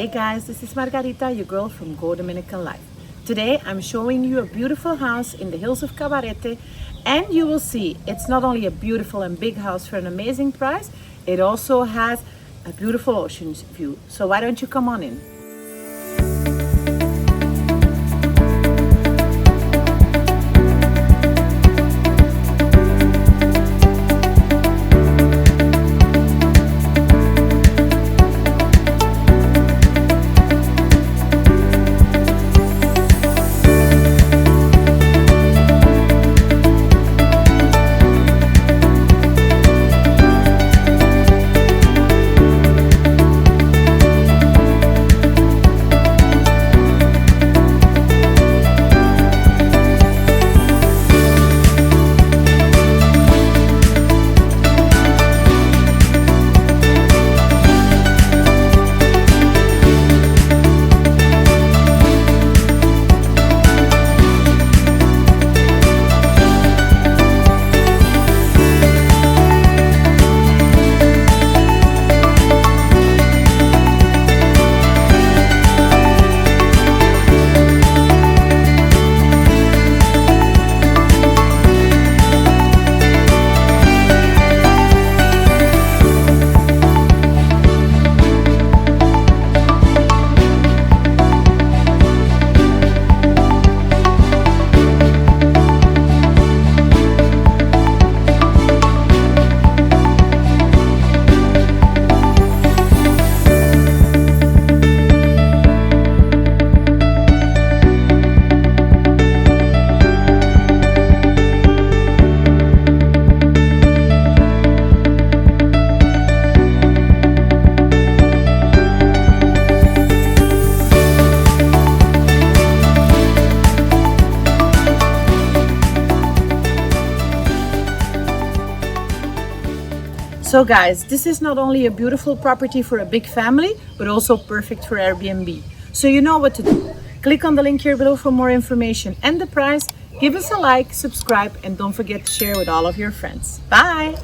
Hey guys, this is Margarita, your girl from Go Dominican Life. Today I'm showing you a beautiful house in the hills of Cabarete, and you will see it's not only a beautiful and big house for an amazing price, it also has a beautiful ocean view. So why don't you come on in? So guys, this is not only a beautiful property for a big family, but also perfect for Airbnb. So you know what to do. Click on the link here below for more information and the price. Give us a like, subscribe, and don't forget to share with all of your friends. Bye!